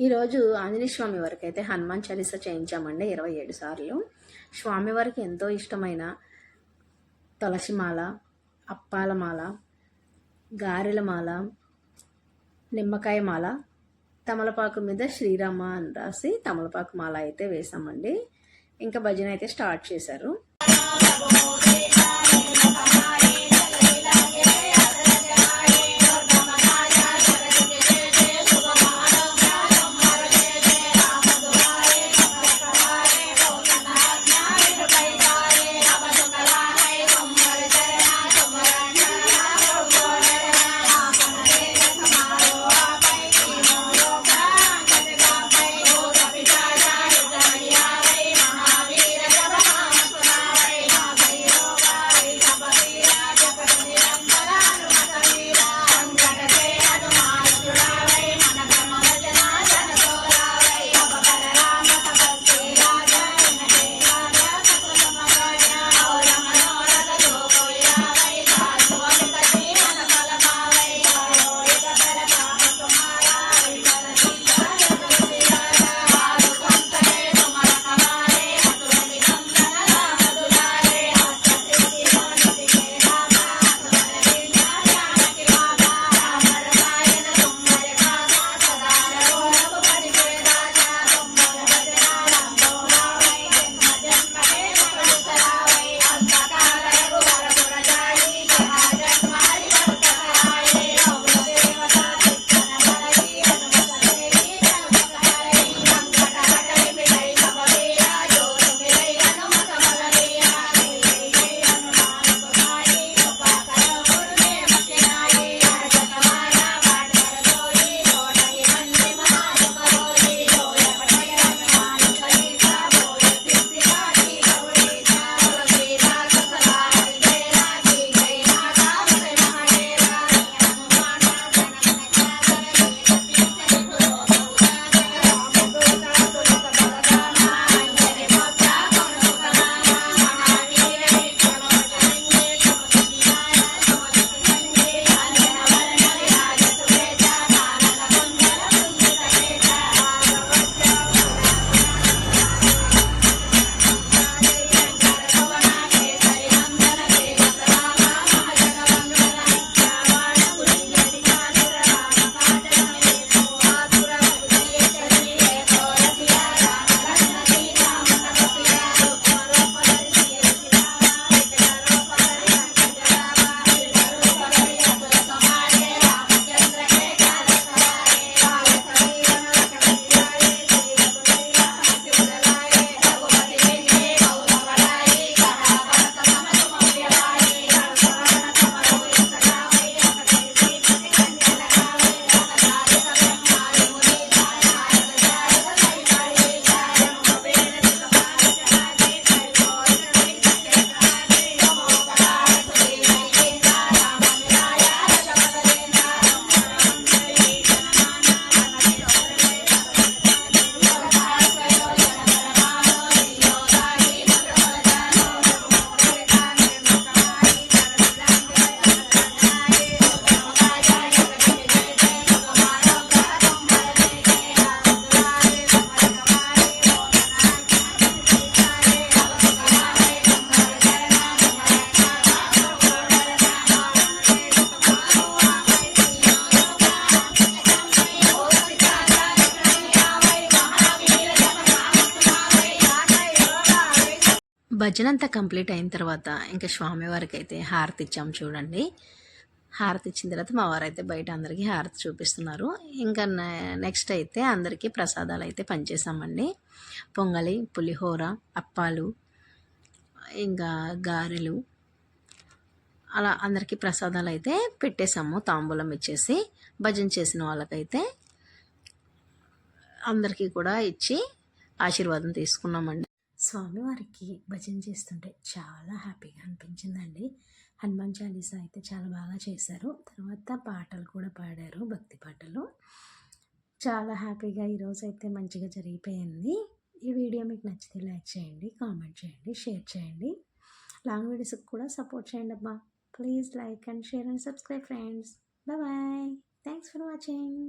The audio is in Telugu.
ఈరోజు ఆంజనేయ స్వామి వారికి అయితే హనుమాన్ చాలీసా చేయించామండి 27 సార్లు. స్వామివారికి ఎంతో ఇష్టమైన తులసిమాల, అప్పాల మాల, గారెల మాల, నిమ్మకాయ మాల, తమలపాకు మీద శ్రీరామ అని రాసి తమలపాకు మాల అయితే వేసామండి. ఇంకా భజన అయితే స్టార్ట్ చేశారు. భజన అంతా కంప్లీట్ అయిన తర్వాత ఇంకా స్వామివారికి అయితే హారతి ఇచ్చాము చూడండి. హారతి ఇచ్చిన తర్వాత మా వారు అయితే బయట అందరికీ హారతి చూపిస్తున్నారు. ఇంకా నెక్స్ట్ అయితే అందరికీ ప్రసాదాలు అయితే పనిచేసామండి. పొంగలి, పులిహోర, అప్పాలు, ఇంకా గారెలు, అలా అందరికీ ప్రసాదాలు అయితే పెట్టేశాము. తాంబూలం ఇచ్చేసి భజన చేసిన వాళ్ళకైతే అందరికీ కూడా ఇచ్చి ఆశీర్వాదం తీసుకున్నామండి. స్వామివారికి భజన చేస్తుంటే చాలా హ్యాపీగా అనిపించిందండి. హనుమాన్ చాలీసా అయితే చాలా బాగా చేశారు. తర్వాత పాటలు కూడా పాడారు, భక్తి పాటలు. చాలా హ్యాపీగా ఈరోజు అయితే మంచిగా జరిగిపోయింది. ఈ వీడియో మీకు నచ్చితే లైక్ చేయండి, కామెంట్ చేయండి, షేర్ చేయండి. లాంగ్ వీడియోస్కి కూడా సపోర్ట్ చేయండి అబ్బా. Please like and share and subscribe friends. Bye. Thanks for watching.